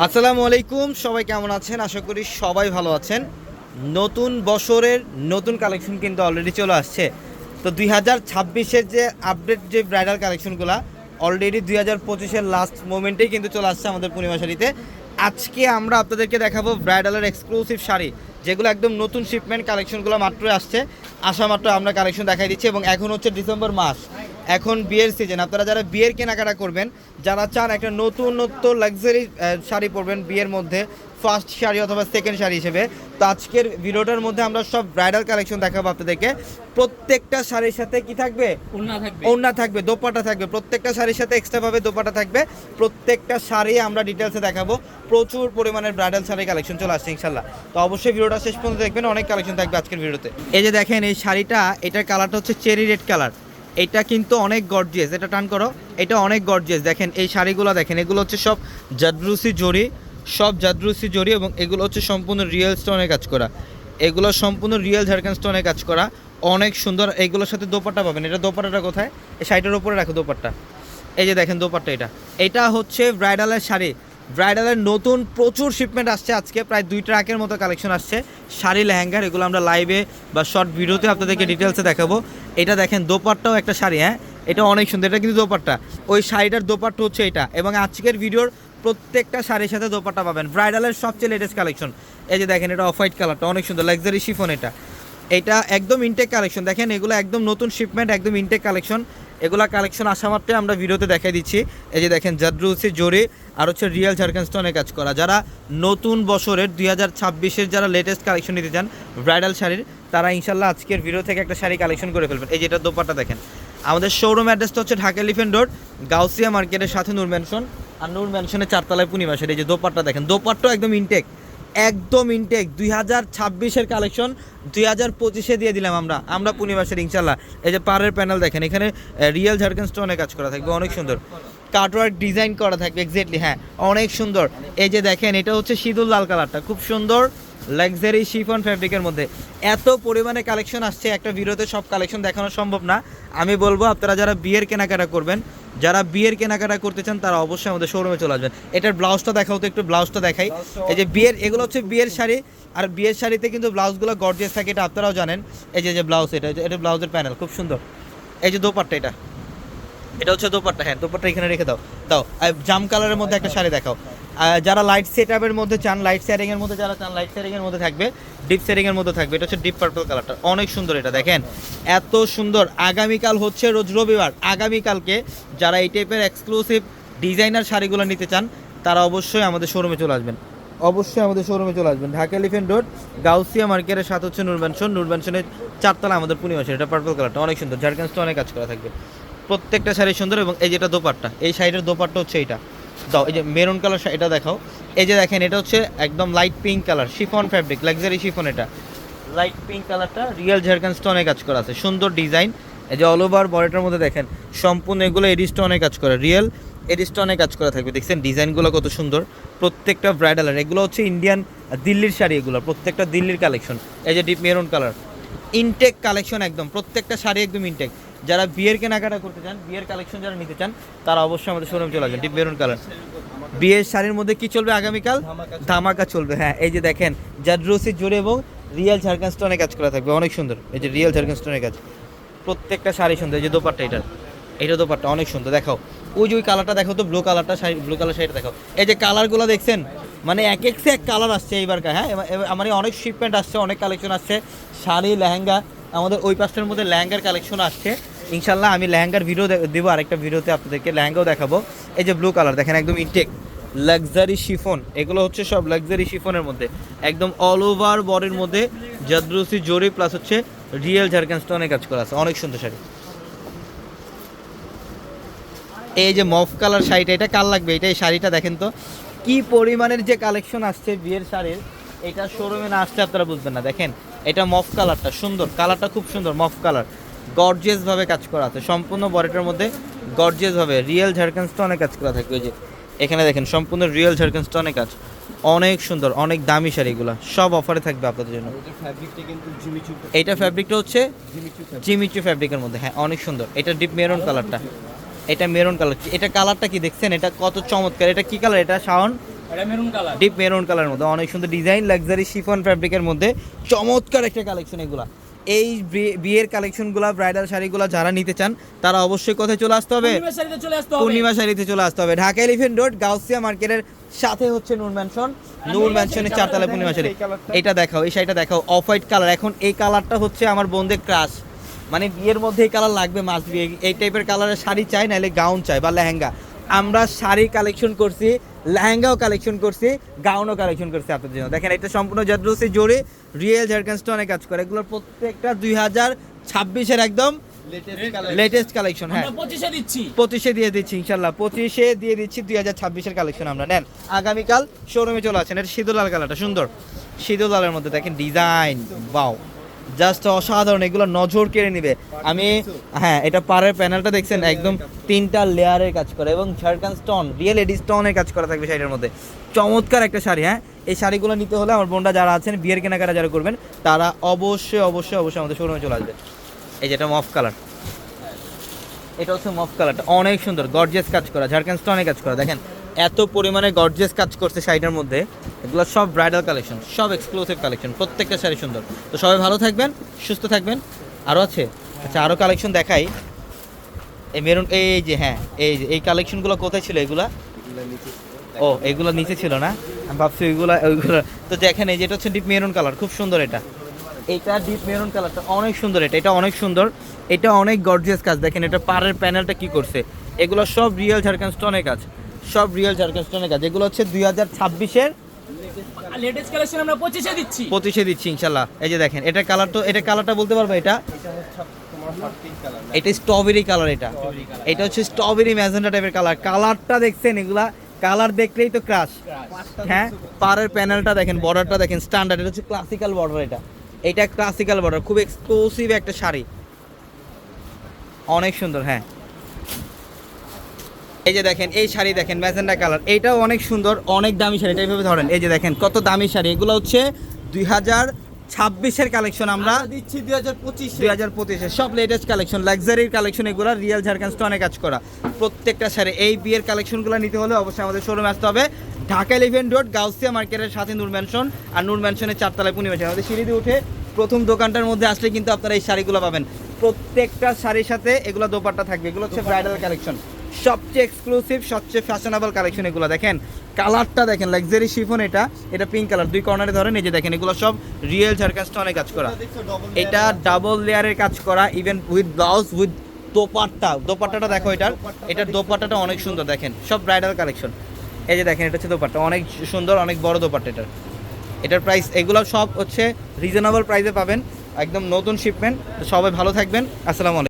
আসসালামু আলাইকুম, সবাই কেমন আছেন? আশা করি সবাই ভালো আছেন। নতুন বছরের নতুন কালেকশন কিন্তু অলরেডি চলে আসছে। তো 2026-এর যে আপডেট যে ব্রাইডাল কালেকশনগুলো অলরেডি 2025-এর লাস্ট মোমেন্টেই কিন্তু চলে আসছে আমাদের পূর্ণিমা শাড়িতে। আজকে আমরা আপনাদেরকে দেখাবো ব্রাইডালের এক্সক্লুসিভ শাড়ি, যেগুলো একদম নতুন শিপমেন্ট কালেকশনগুলো মাত্রই আসছে। আসা মাত্র আমরা কালেকশন দেখাই দিচ্ছি। এবং এখন হচ্ছে ডিসেম্বর মাস, এখন বিয়ের সিজন। আপনারা যারা বিয়ের কেনাকাটা করবেন, যারা চান একটা নতুনত্ব লাক্সারি শাড়ি পরবেন বিয়ের মধ্যে, ফার্স্ট শাড়ি অথবা সেকেন্ড শাড়ি হিসেবে, তো আজকের ভিডিওটার মধ্যে আমরা সব ব্রাইডাল কালেকশন দেখাবো আপনাদেরকে। প্রত্যেকটা শাড়ির সাথে কি থাকবে? ওড়না থাকবে, দোপাট্টা থাকবে। প্রত্যেকটা শাড়ির সাথে এক্সট্রাভাবে দোপাট্টা থাকবে। প্রত্যেকটা শাড়ি আমরা ডিটেলসে দেখাবো। প্রচুর পরিমাণের ব্রাইডাল শাড়ি কালেকশন চলে আসছে ইনশাল্লাহ। তো অবশ্যই ভিডিওটা শেষ পর্যন্ত দেখবেন, অনেক কালেকশন থাকবে আজকের ভিডিওতে। এই যে দেখেন এই শাড়িটা, এটার কালারটা হচ্ছে চেরি রেড কালার। এটা কিন্তু অনেক গর্জিয়াস, এটা টান করো, এটা অনেক গর্জিয়াস। দেখেন এই শাড়িগুলো দেখেন, এগুলো হচ্ছে সব জাদরুসি জরি, সব জাদরুসি জরি, এবং এগুলো হচ্ছে সম্পূর্ণ রিয়েল স্টোনের কাজ করা। এগুলো সম্পূর্ণ রিয়েল ঝাড়খান্ড স্টোনের কাজ করা, অনেক সুন্দর। এইগুলোর সাথে দোপাট্টা পাবেন। এটা দোপাট্টাটা কোথায়? এই শাড়িটার উপরে রাখো দোপাট্টা। এই যে দেখেন দোপাট্টা, এটা হচ্ছে ব্রাইডালের শাড়ি। ব্রাইডালের নতুন প্রচুর শিপমেন্ট আসছে আজকে, প্রায় 2 ট্রাকের মতো কালেকশন আসছে শাড়ি লেহেঙ্গার। এগুলো আমরা লাইভে বা শর্ট ভিডিওতে আপনাদেরকে ডিটেলসে দেখাবো। এটা দেখেন দোপাট্টাও একটা শাড়ি, হ্যাঁ এটা অনেক সুন্দর। এটা কিন্তু দোপাট্টা, ওই শাড়িটার দোপাট্টা হচ্ছে এটা। এবং আজকের ভিডিওর প্রত্যেকটা শাড়ির সাথে দোপাট্টা পাবেন। ব্রাইডালের সবচেয়ে লেটেস্ট কালেকশন। এই যে দেখেন এটা অফ হোয়াইট কালারটা অনেক সুন্দর, লাক্সারি শিফন। এটা একদম ইনটেক কালেকশন। দেখেন এগুলো একদম নতুন শিপমেন্ট, একদম ইনটেক কালেকশন। এগুলা কালেকশন আসা মাত্রই আমরা ভিডিওতে দেখাই দিচ্ছি। এই যে দেখেন জাদরুসি জরি আর হচ্ছে রিয়েল ঝাড়খান্ড স্টোনের কাজ করা। যারা নতুন বছরের 2026-এর যারা লেটেস্ট কালেকশন নিতে চান ব্রাইডাল শাড়ির, তারা ইনশাল্লাহ আজকের ভিডিও থেকে একটা শাড়ি কালেকশন করে ফেলবেন। এই যেটা দোপাট্টা দেখেন। আমাদের শোরুম অ্যাড্রেসটা হচ্ছে ঢাকা এলিফ্যান্ট রোড, গাউসিয়া মার্কেটের সাথে নূর ম্যানশন, আর নূর ম্যানশনের 4 তলায় পূর্ণিমা শাড়ি। এই যে দোপাট্টা দেখেন, দোপাট্টা একদম ইনটেক, একদম ইনটেক। 2026-এর কালেকশন 2025-এ দিয়ে দিলাম আমরা পূর্ণিমাসের ইনশাল্লাহ। এই যে পাড়ের প্যানেল দেখেন, এখানে রিয়েল ঝাড়খান্ড স্টোনে কাজ করা থাকবে, অনেক সুন্দর। কাটওয়ার্ক ডিজাইন করা থাকবে, এক্স্যাক্টলি, হ্যাঁ অনেক সুন্দর। এই যে দেখেন এটা হচ্ছে সিঁদুর লাল কালারটা, খুব সুন্দর লাক্সারি শিফন ফ্যাব্রিকের মধ্যে। এত পরিমাণে কালেকশন আসছে, একটা ভিডিওতে সব কালেকশন দেখানো সম্ভব না। আমি বলবো আপনারা যারা বিয়ের কেনাকাটা করবেন, যারা বিয়ের কেনাকাটা করতে চান, তারা অবশ্যই আমাদের শোরুমে চলে আসবেন। এটার ব্লাউজটা দেখাও তো, একটু ব্লাউজটা দেখাই। এই যে বিয়ের, এগুলো হচ্ছে বিয়ের শাড়ি, আর বিয়ের শাড়িতে কিন্তু ব্লাউজগুলো গর্জিয়াস থাকে, এটা আপনারাও জানেন। এই যে ব্লাউজ, এটা ব্লাউজের প্যানেল খুব সুন্দর। এই যে দোপাট্টা, এটা হচ্ছে দোপাট্টা, হ্যাঁ দোপাট্টা এখানে রেখে দাও। জাম কালারের মধ্যে একটা শাড়ি দেখাও। যারা লাইট সেটআপের মধ্যে চান, লাইট শেয়ারিংয়ের মধ্যে যারা চান, লাইট শেয়ারিংয়ের মধ্যে থাকবে, ডিপ শেয়ারিংয়ের মধ্যে থাকবে। এটা হচ্ছে ডিপ পার্পল কালারটা, অনেক সুন্দর। এটা দেখেন এত সুন্দর। আগামীকাল হচ্ছে রোজ রবিবার, আগামীকালকে যারা এই টাইপের এক্সক্লুসিভ ডিজাইনার শাড়িগুলো নিতে চান, তারা অবশ্যই আমাদের শোরুমে চলে আসবেন। ঢাকা এলিফ্যান্ট রোড, গাউসিয়া মার্কেটের সাথে হচ্ছে নূর ম্যানশনের 4 তলা আমাদের পূর্ণিমা শাড়ি। এটা পার্পল কালারটা অনেক সুন্দর, ঝাড়খান্ড অনেক কাজ করা থাকবে। প্রত্যেকটা শাড়ি সুন্দর। এবং এই যেটা দোপাট্টা, এই শাড়িটার দোপাট্টা হচ্ছে এটা দাও। এই যে মেরুন কালার এটা দেখাও। এই যে দেখেন এটা হচ্ছে একদম light pink colour, chiffon fabric, luxury chiffon. এটা লাইট পিঙ্ক কালারটা রিয়েল ঝাড়খান্ড স্টোনে কাজ করা আছে, সুন্দর ডিজাইন। এই যে অল ওভার বডিটার মধ্যে দেখেন সম্পূর্ণ এগুলো এডি স্টোনে কাজ করা, রিয়েল এডি স্টোনে কাজ করা থাকবে। দেখছেন ডিজাইনগুলো কত সুন্দর, প্রত্যেকটা ব্রাইডালের। এগুলো হচ্ছে ইন্ডিয়ান দিল্লির শাড়ি, এগুলো প্রত্যেকটা দিল্লির কালেকশন। এই যে ডিপ মেরুন কালার, ইনটেক কালেকশন একদম, প্রত্যেকটা শাড়ি একদম ইনটেক। যারা বিয়ের কেনাকাটা করতে চান, বিয়ের কালেকশন যারা নিতে চান, তারা অবশ্যই আমাদের শোরুমে চলে আসবেন। Deep maroon colour. বিয়ের শাড়ির মধ্যে কি চলবে আগামীকাল? ধামাকা চলবে, হ্যাঁ। এই যে দেখেন জাদরুসি জুড়ে এবং রিয়েল ঝাড়খান্ড স্টোনে কাজ করা থাকবে, অনেক সুন্দর। এই যে রিয়েল ঝাড়খান্ড স্টোনের কাজ, প্রত্যেকটা শাড়ি সুন্দর। এই যে দোপাট্টা, এটা দোপাট্টা অনেক সুন্দর। দেখাও ওই যে ওই কালারটা দেখো তো, ব্লু কালারটা, ব্লু কালার শাড়িটা দেখাও। এই যে কালারগুলো দেখছেন, মানে এক কালার আসছে এইবার, হ্যাঁ আমার অনেক শিপমেন্ট আসছে, অনেক কালেকশন আসছে শাড়ি লেহেঙ্গা। আমাদের ওই পাশটার মধ্যে লেহেঙ্গার কালেকশন আসছে ইনশাল্লাহ। আমি লেহেঙ্গার ভিডিও দেবো আরেকটা ভিডিওতে, আপনাদেরকে লেহেঙ্গাও দেখাবো। এই যে ব্লু কালার দেখেন, একদম ইনটেক লাক্সারি শিফন। এগুলো হচ্ছে সব লাক্সারি শিফনের মধ্যে, একদম অল ওভার বডির মধ্যে জাদরুসি জরি প্লাস হচ্ছে রিয়েল ঝাড়খান্ড স্টোনে কাজ করা আছে, অনেক সুন্দর শাড়ি। এই যে মফ কালার শাড়িটা, এটা কাল লাগবে। এটা এই শাড়িটা দেখেন তো কি পরিমাণের যে কালেকশন আসছে বিয়ের শাড়ির, এটা শোরুমে না আসতে আপনারা বুঝবেন না। দেখেন এটা মফ কালারটা সুন্দর, কালারটা খুব সুন্দর, মফ কালার, গর্জিয়াস ভাবে কাজ করা আছে সম্পূর্ণ বডিটার মধ্যে, গর্জিয়াস ভাবে রিয়েল ঝাড়খান্ড স্টোনে কাজ করা থাকবে। ওই যে এখানে দেখেন সম্পূর্ণ রিয়েল ঝাড়খান্ড স্টোনে কাজ, অনেক সুন্দর, অনেক দামি শাড়িগুলো সব অফারে থাকবে আপনাদের জন্য। এইটা ফ্যাব্রিকটা হচ্ছে জিমিচু ফ্যাব্রিকের মধ্যে, হ্যাঁ অনেক সুন্দর। এটা ডিপ মেরুন কালারটা, এটা মেরুন কালার। এটা কালারটা কি দেখছেন, এটা কত চমৎকার। এটা কি কালার? এটা শাওন এটা মেরুন কালার, ডিপ মেরুন কালারের মধ্যে অনেক সুন্দর ডিজাইন, লাক্সারি শিফন ফ্যাব্রিকের মধ্যে চমৎকার একটা কালেকশন এগুলা। এই বিয়ের কালেকশনগুলো, ব্রাইডাল শাড়িগুলো যারা নিতে চান তারা অবশ্যই কোথায় চলে আসতে হবে? পূর্ণিমা শাড়িতে চলে আসতে হবে। পূর্ণিমা শাড়িতে চলে আসতে হবে। ঢাকা এলিফ্যান্ট রোড গাউসিয়া মার্কেটের সাথে হচ্ছে নূর ম্যানশন, নূর ম্যানশনের 4 তলায় পূর্ণিমা শাড়ি। এটা দেখাও, এই শাড়িটা দেখাও, অফ হোয়াইট কালার। এখন এই কালারটা হচ্ছে আমার বোনদের ক্রাশ, মানে বিয়ের মধ্যে এই কালার লাগবে, মাস্ট বি। এই টাইপের কালারের শাড়ি চাই, নাহলে গাউন চাই বা লেহেঙ্গা। আমরা শাড়ি কালেকশন করছি, লেহেঙ্গাও কালেকশন করছি, গাউনও কালেকশন করছি আপনাদের জন্য। দেখেন এটা সম্পূর্ণ জারদৌসি জড়ি, রিয়েল ঝাড়খান্ড স্টোনে কাজ করে। এগুলোর প্রত্যেকটা 2026-এর একদম লেটেস্ট কালেকশন। হ্যাঁ, আমরা 25 দিচ্ছি, 25-এ দিয়ে দিচ্ছি ইনশাল্লাহ, 25-এ দিয়ে দিচ্ছি 2026-এর কালেকশন আমরা। নেন, আগামীকাল শোরুমে চলে আসেন। এটা সিঁদুর লাল কালারটা সুন্দর, সিঁদুর লালের মধ্যে দেখেন ডিজাইন, বাও, জাস্ট অসাধারণ। এগুলো নজর কেড়ে নিবে। আমি হ্যাঁ, এটা পাড়ের প্যানেলটা দেখছেন, একদম 3টা লেয়ারের কাজ করে এবং ঝাড়খান্ড স্টোন, রিয়েল এডি স্টোনের কাজ করা থাকবে শাড়ির মধ্যে। চমৎকার একটা শাড়ি। হ্যাঁ, এই শাড়িগুলো নিতে হলে আমার বোনরা যারা আছেন, বিয়ের কেনাকাটা যারা করবেন, তারা অবশ্যই অবশ্যই অবশ্যই আমাদের শোরুমে চলে আসবে। এই যেটা মফ কালার, এটা হচ্ছে মফ কালারটা অনেক সুন্দর, গর্জিয়াস কাজ করা, ঝাড়খান্ড স্টোনে কাজ করা। দেখেন এত পরিমাণে গর্জিয়াস কাজ করছে শাড়িটার মধ্যে। এগুলো সব ব্রাইডাল কালেকশন, সব এক্সক্লুসিভ কালেকশন, প্রত্যেকটা শাড়ি সুন্দর। তো সবাই ভালো থাকবেন, সুস্থ থাকবেন। আরও আছে, আচ্ছা আরও কালেকশন দেখাই। এই মেরুন, এই যে হ্যাঁ, এই যে এই কালেকশনগুলো কোথায় ছিল? এগুলা ও, এগুলো নিচে ছিল না, আমি ভাবছি ওইগুলো। তো দেখেন এই যেটা হচ্ছে ডিপ মেরুন কালার, খুব সুন্দর। এটা ডিপ মেরুন কালারটা অনেক সুন্দর। এটা অনেক সুন্দর, এটা অনেক গর্জিয়াস কাজ। দেখেন এটা পাড়ের প্যানেলটা কি করছে। এগুলো সব রিয়েল ঝাড়খান্ড স্টোনের কাজ, সব রিয়েল ঝাড়খান্ড স্টোনের কাজ। এগুলো হচ্ছে 2026-এর লেটেস্ট কালেকশন আমরা 25 দিচ্ছি, 25-এ দিচ্ছি ইনশাল্লাহ। এই যে দেখেন এটা কালার, তো এটা কালারটা বলতে পারবে? এটা স্ট্রবেরি কালার। এটা হচ্ছে স্ট্রবেরি ম্যাজেন্টা টাইপের কালার। কালারটা দেখছেন? এগুলা কালার দেখলেই তো ক্রাশ। হ্যাঁ, পাড়ের প্যানেলটা দেখেন, বর্ডারটা দেখেন, স্ট্যান্ডার্ড। এটা হচ্ছে ক্লাসিক্যাল বর্ডার। এটা ক্লাসিক্যাল বর্ডার, খুব এক্সক্লুসিভ একটা শাড়ি, অনেক সুন্দর। হ্যাঁ, এই যে দেখেন এই শাড়ি দেখেন, ম্যাজেন্টা কালার। এটাও অনেক সুন্দর, অনেক দামি শাড়ি। এটা এইভাবে ধরেন, এই যে দেখেন কত দামি শাড়ি। এগুলো হচ্ছে 2026-এর কালেকশন, আমরা দিচ্ছি 2025। 2025-এর সব লেটেস্ট কালেকশন, লাক্সারির কালেকশন। এগুলো রিয়েল ঝাড়খান্ড স্টোনে কাজ করা প্রত্যেকটা শাড়ি। এই বিয়ের কালেকশনগুলো নিতে হলে অবশ্যই আমাদের শোরুমে আসতে হবে। ঢাকা এলিফ্যান্ট রোড গাউসিয়া মার্কেটের সাথে নূর ম্যানশন, আর নূর ম্যানশনের 4 তলায় পূর্ণিমা শাড়ি। আমাদের সিঁড়ি দিয়ে উঠে প্রথম দোকানটার মধ্যে আসলে কিন্তু আপনারা এই শাড়িগুলো পাবেন। প্রত্যেকটা শাড়ির সাথে এগুলো দোপাট্টা থাকবে। এগুলো হচ্ছে ব্রাইডাল কালেকশন, সবচেয়ে এক্সক্লুসিভ, সবচেয়ে ফ্যাশনেবল কালেকশন। এগুলো দেখেন কালারটা দেখেন, লাক্সারি শিফন। এটা পিঙ্ক কালার, 2 কর্নারে ধরেন। এই যে দেখেন এগুলো সব রিয়েল ঝাড়খান্ড স্টোনে কাজ করা। এটা ডাবল লেয়ারের কাজ করা, ইভেন উইথ ব্লাউজ, উইথ দোপাট্টাটা দেখো। এটার দোপাট্টাটা অনেক সুন্দর। দেখেন সব ব্রাইডাল কালেকশন। এই যে দেখেন এটা হচ্ছে দোপাট্টা, অনেক সুন্দর, অনেক বড় দোপাট্টা। এটার প্রাইস, এগুলো সব হচ্ছে রিজনেবল প্রাইসে পাবেন, একদম নতুন শিপমেন্ট। সবাই ভালো থাকবেন, আসসালামু আলাইকুম।